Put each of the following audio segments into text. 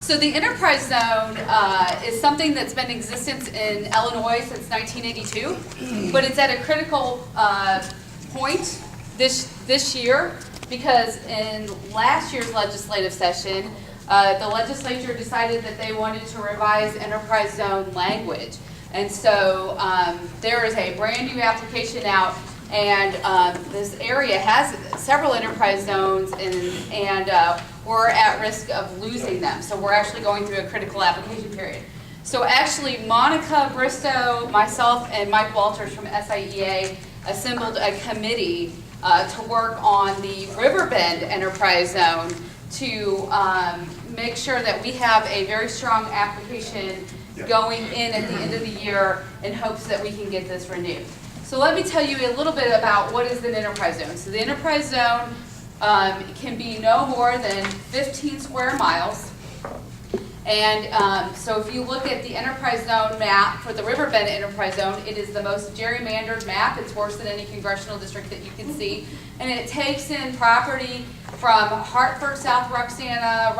So the enterprise zone is something that's been in existence in Illinois since 1982, but it's at a critical point this year because in last year's legislative session, the legislature decided that they wanted to revise enterprise zone language. And so there is a brand new application out, and this area has several enterprise zones, and we're at risk of losing them. So we're actually going through a critical application period. So actually, Monica Bristow, myself, and Mike Walters from SIEA assembled a committee to work on the Riverbend Enterprise Zone to make sure that we have a very strong application going in at the end of the year in hopes that we can get this renewed. So let me tell you a little bit about what is an enterprise zone. So the enterprise zone can be no more than 15 square miles. And so if you look at the enterprise zone map for the Riverbend Enterprise Zone, it is the most gerrymandered map. It's worse than any congressional district that you can see. And it takes in property from Hartford, South Roxana,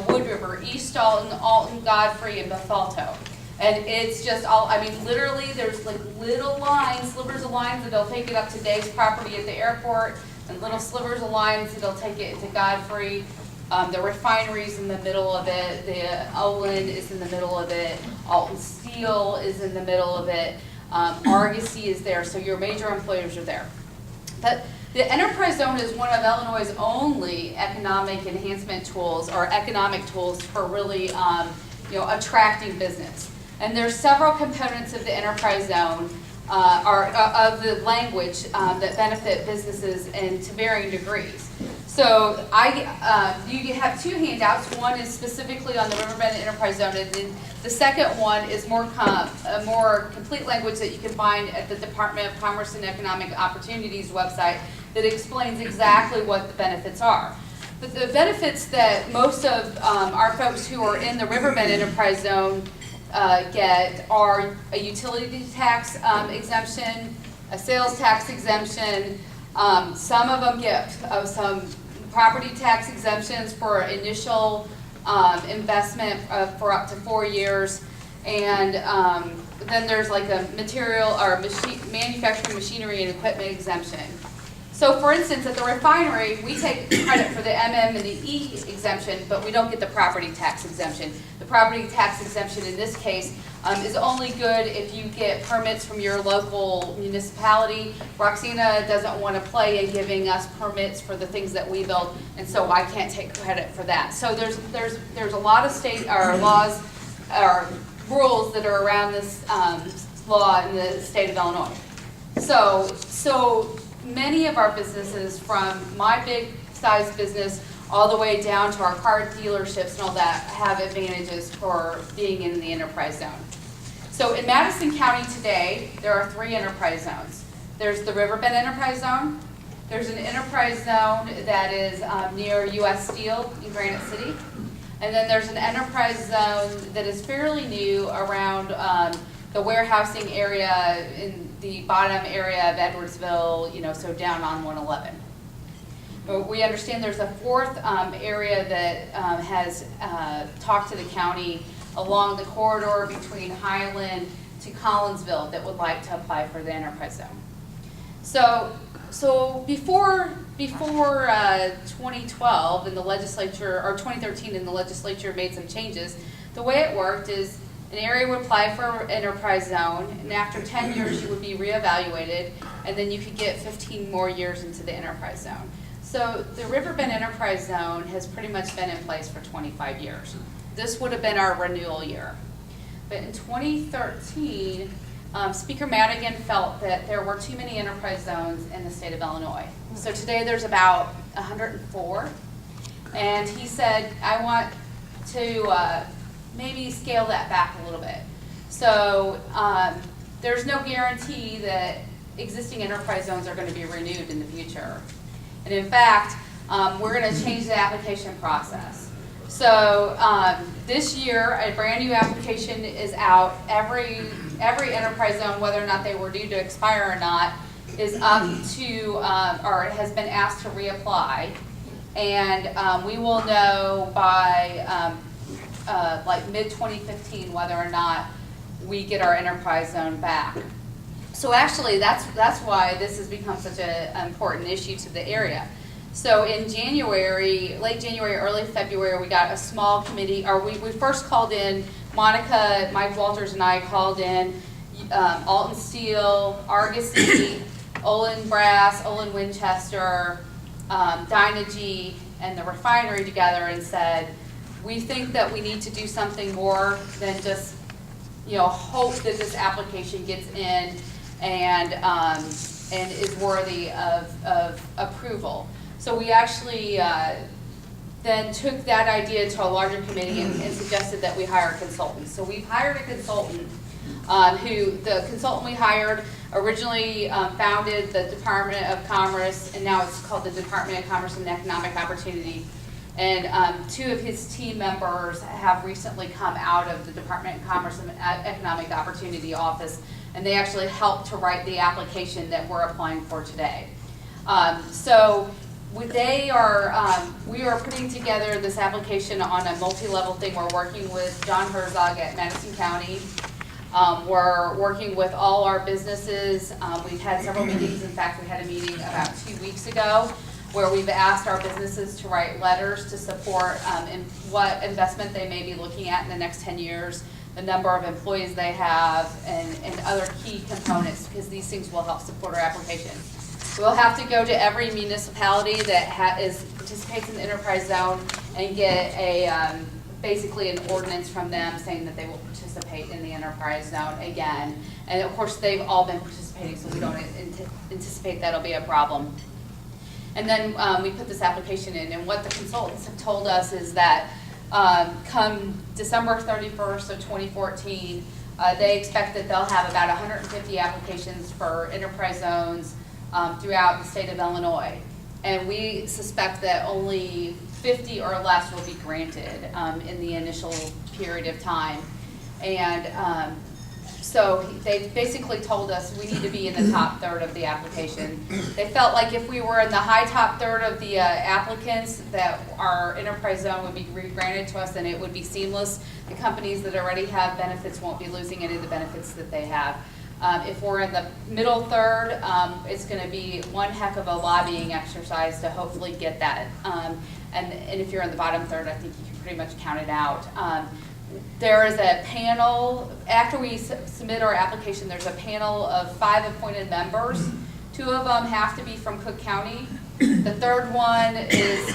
Wood River, East Alton, Godfrey, and Bethalto. And it's just all, I mean, literally there's like little lines, slivers of lines that'll take it up to Dave's property at the airport, and little slivers of lines that'll take it to Godfrey. The refinery's in the middle of it, the Olin is in the middle of it, Alton Steel is in the middle of it, Argosy is there, so your major employers are there. But the enterprise zone is one of Illinois' only economic enhancement tools, or economic tools for really attracting business. And there's several components of the enterprise zone, of the language that benefit businesses and to varying degrees. So you have two handouts. One is specifically on the Riverbend Enterprise Zone, and then the second one is more complete language that you can find at the Department of Commerce and Economic Opportunities website that explains exactly what the benefits are. But the benefits that most of our folks who are in the Riverbend Enterprise Zone get are a utility tax exemption, a sales tax exemption. Some of them get some property tax exemptions for initial investment for up to 4 years, and then there's like a material or manufacturing machinery and equipment exemption. So for instance, at the refinery, we take credit for the MM and the E exemption, but we don't get the property tax exemption. The property tax exemption in this case is only good if you get permits from your local municipality. Roxana doesn't want to play in giving us permits for the things that we build, and so I can't take credit for that. So there's a lot of state or laws or rules that are around this law in the state of Illinois. So many of our businesses, from my big size business all the way down to our car dealerships and all that, have advantages for being in the enterprise zone. So in Madison County today, there are 3 enterprise zones. There's the Riverbend Enterprise Zone. There's an enterprise zone that is near U.S. Steel in Granite City. And then there's an enterprise zone that is fairly new around the warehousing area in the bottom area of Edwardsville, so down on 111. But we understand there's a 4th area that has talked to the county along the corridor between Highland to Collinsville that would like to apply for the enterprise zone. So before 2012 in the legislature, or 2013 in the legislature made some changes, the way it worked is an area would apply for enterprise zone, and after 10 years you would be reevaluated, and then you could get 15 more years into the enterprise zone. So the Riverbend Enterprise Zone has pretty much been in place for 25 years. This would have been our renewal year. But in 2013, Speaker Madigan felt that there were too many enterprise zones in the state of Illinois. So today there's about 104. And he said, I want to maybe scale that back a little bit. So there's no guarantee that existing enterprise zones are going to be renewed in the future. And in fact, we're going to change the application process. So this year, a brand new application is out. Every enterprise zone, whether or not they were due to expire or not, is up to, or has been asked to reapply. And we will know by like mid-2015 whether or not we get our enterprise zone back. So actually, that's why this has become such an important issue to the area. So in January, late January, early February, we got a small committee, or we first called in, Monica, Mike Walters and I called in Alton Steel, Argosy, Olin Brass, Olin Winchester, Dynegy, and the refinery together and said, we think that we need to do something more than just, hope that this application gets in and is worthy of approval. So we actually then took that idea to a larger committee and suggested that we hire a consultant. So we've hired a consultant the consultant we hired originally founded the Department of Commerce, and now it's called the Department of Commerce and Economic Opportunity. And two of his team members have recently come out of the Department of Commerce and Economic Opportunity office, and they actually helped to write the application that we're applying for today. We are putting together this application on a multi-level thing. We're working with John Herzog at Madison County. We're working with all our businesses. We've had several meetings. In fact, we had a meeting about 2 weeks ago where we've asked our businesses to write letters to support what investment they may be looking at in the next 10 years, the number of employees they have, and other key components, because these things will help support our application. We'll have to go to every municipality that participates in the enterprise zone and get basically an ordinance from them saying that they will participate in the enterprise zone again. And of course, they've all been participating, so we don't anticipate that'll be a problem. And then we put this application in, and what the consultants have told us is that come December 31st of 2014, they expect that they'll have about 150 applications for enterprise zones throughout the state of Illinois. And we suspect that only 50 or less will be granted in the initial period of time. And so they basically told us we need to be in the top third of the application. They felt like if we were in the high top third of the applicants, that our enterprise zone would be granted to us and it would be seamless. The companies that already have benefits won't be losing any of the benefits that they have. If we're in the middle third, it's going to be one heck of a lobbying exercise to hopefully get that. And if you're in the bottom third, I think you can pretty much count it out. There is a panel, after we submit our application, there's a panel of 5 appointed members. 2 of them have to be from Cook County. The third one is,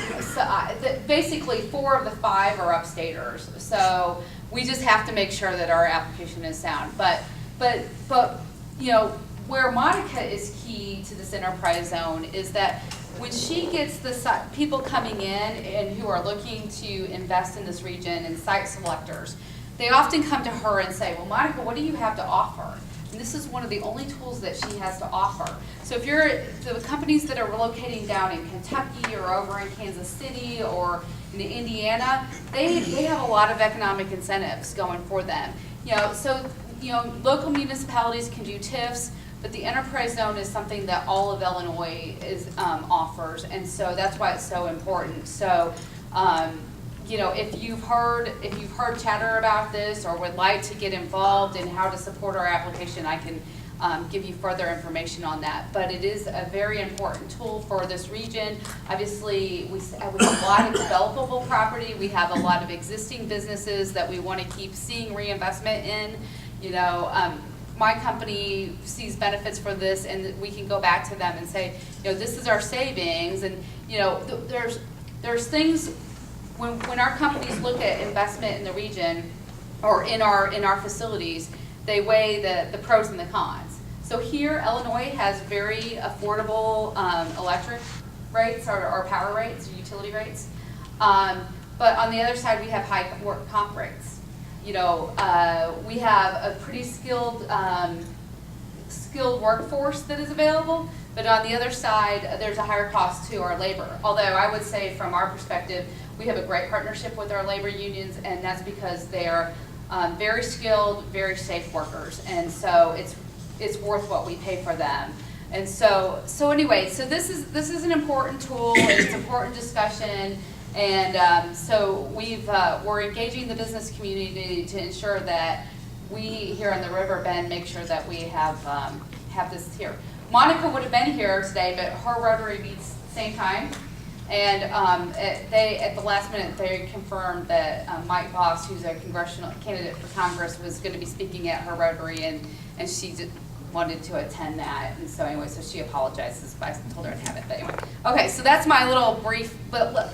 basically 4 of the 5 are upstaters. So we just have to make sure that our application is sound. But where Monica is key to this enterprise zone is that when she gets the people coming in and who are looking to invest in this region and site selectors, they often come to her and say, well, Monica, what do you have to offer? And this is one of the only tools that she has to offer. So if you're the companies that are relocating down in Kentucky or over in Kansas City or in Indiana, they have a lot of economic incentives going for them. Local municipalities can do TIFs, but the enterprise zone is something that all of Illinois offers, and so that's why it's so important. So, if you've heard chatter about this or would like to get involved in how to support our application, I can give you further information on that. But it is a very important tool for this region. Obviously, we have a lot of developable property. We have a lot of existing businesses that we want to keep seeing reinvestment in. My company sees benefits for this, and we can go back to them and say, this is our savings. And there's things when our companies look at investment in the region or in our facilities, they weigh the pros and the cons. So here, Illinois has very affordable electric rates or power rates or utility rates, but on the other side, we have high comp rates. We have a pretty skilled workforce that is available, but on the other side, there's a higher cost to our labor. Although I would say from our perspective, we have a great partnership with our labor unions, and that's because they're very skilled, very safe workers, and so it's worth what we pay for them. And so anyway, so this is an important tool. It's an important discussion. And so we're engaging the business community to ensure that we here in the River Bend make sure that we have this here. Monica would have been here today, but her Rotary meets same time. And at the last minute, they confirmed that Mike Voss, who's a congressional candidate for Congress, was going to be speaking at her Rotary, and she wanted to attend that. And so anyway, so she apologizes, but I told her I'd have it. But anyway, okay, so that's my little brief. But